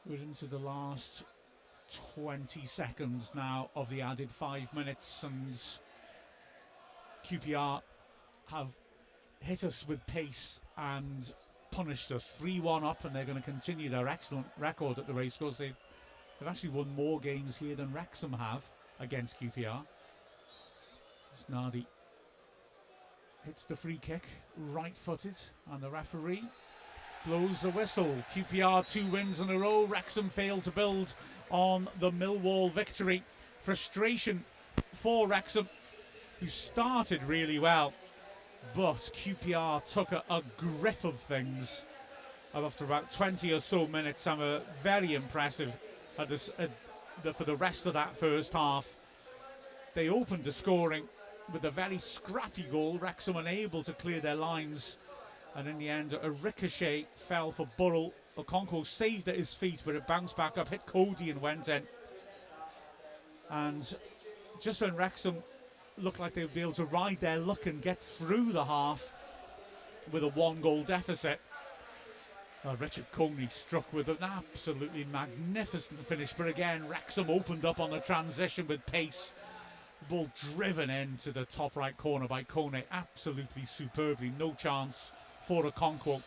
We're into the last 20 seconds now of the added 5 minutes, and QPR have hit us with pace and punished us 3-1 up, and they're going to continue their excellent record at the racecourse. They've actually won more games here than Wrexham have against QPR. Snardy hits the free kick, right-footed, and the referee blows the whistle. QPR 2 wins in a row. Wrexham failed to build on the Millwall victory. Frustration for Wrexham, who started really well, but QPR took a grip of things after about 20 or so minutes, and were very impressive for the rest of that first half. They opened the scoring with a very scrappy goal. Wrexham unable to clear their lines, and in the end a ricochet fell for Burrell. Okonkwo saved at his feet, but it bounced back up, hit Cody and went in. And just when Wrexham looked like they would be able to ride their luck and get through the half with a 1-goal deficit, Richard Coney struck with an absolutely magnificent finish. But again, Wrexham opened up on the transition with pace. The ball driven into the top right corner by Coney, absolutely superbly. No chance for Okonkwo,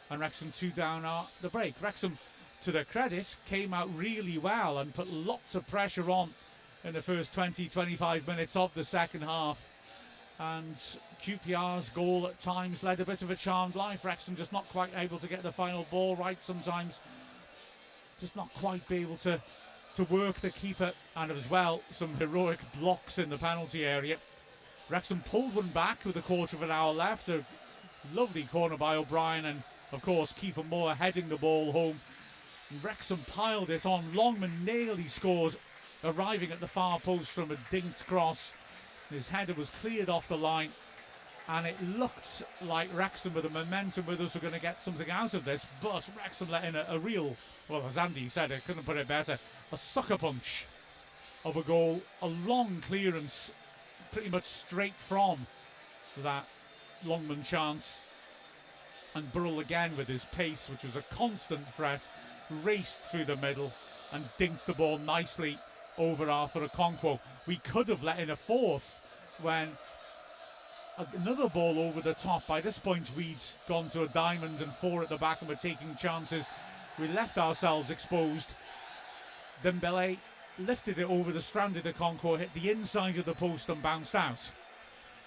and Wrexham 2 down at the break. Wrexham, to their credit, came out really well and put lots of pressure on in the first 20-25 minutes of the second half, and QPR's goal at times led a bit of a charmed life. Wrexham just not quite able to get the final ball right sometimes, just not quite be able to work the keeper, and as well some heroic blocks in the penalty area. Wrexham pulled one back with a quarter of an hour left. A lovely corner by O'Brien, and of course Kiefer Moore heading the ball home. Wrexham piled it on. Longman nearly scored, arriving at the far post from a dinked cross. His header was cleared off the line, and it looked like Wrexham with the momentum with us were going to get something out of this, but Wrexham let in a real, well, as Andy said, I couldn't put it better, a sucker punch of a goal. A long clearance pretty much straight from that Longman chance, and Burrell again with his pace, which was a constant threat, raced through the middle and dinked the ball nicely over Arthur Okonkwo. We could have let in a fourth when another ball over the top. By this point we'd gone to a diamond and 4 at the back and were taking chances. We left ourselves exposed. Dembele lifted it over the stranded Okonkwo, hit the inside of the post and bounced out.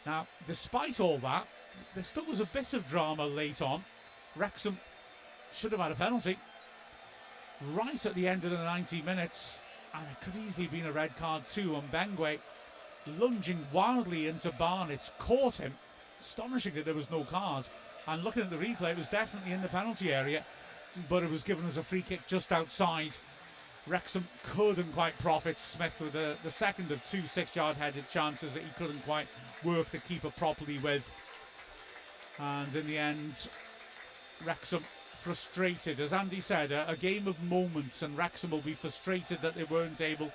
Now, despite all that, there still was a bit of drama late on. Wrexham should have had a penalty right at the end of the 90 minutes, and it could easily have been a red card too. And Bengwe, lunging wildly into Barnett, caught him. Astonishing that there was no card, and looking at the replay, it was definitely in the penalty area, but it was given as a free kick just outside. Wrexham couldn't quite profit. Smith with the second of 2 6-yard headed chances that he couldn't quite work the keeper properly with. And in the end, Wrexham frustrated. As Andy said, a game of moments, and Wrexham will be frustrated that they weren't able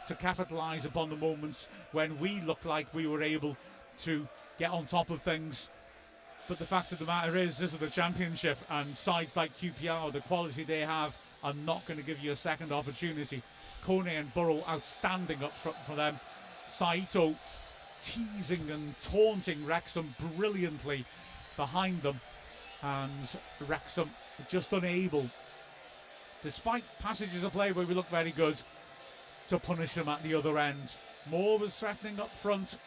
to capitalise upon the moments when we looked like we were able to get on top of things. But the fact of the matter is, this is the Championship, and sides like QPR, the quality they have, are not going to give you a second opportunity. Kone and Burrell outstanding up front for them. Saito teasing and taunting Wrexham brilliantly behind them, and Wrexham just unable, despite passages of play where we look very good, to punish them at the other end. Moore was threatening up front.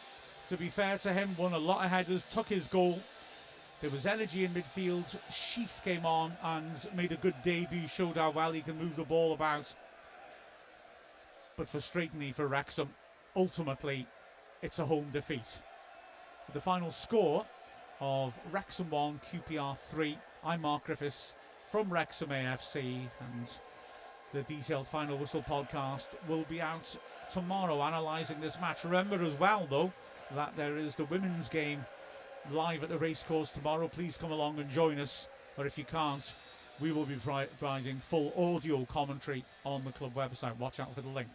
To be fair to him, won a lot of headers, took his goal. There was energy in midfield. Sheaf came on and made a good debut, showed how well he can move the ball about. But frustratingly for Wrexham, ultimately it's a home defeat. With the final score of Wrexham 1, QPR 3, I'm Mark Griffiths from Wrexham AFC, and the detailed Final Whistle podcast will be out tomorrow analysing this match. Remember as well though that there is the women's game live at the racecourse tomorrow. Please come along and join us, or if you can't, we will be providing full audio commentary on the club website. Watch out for the link.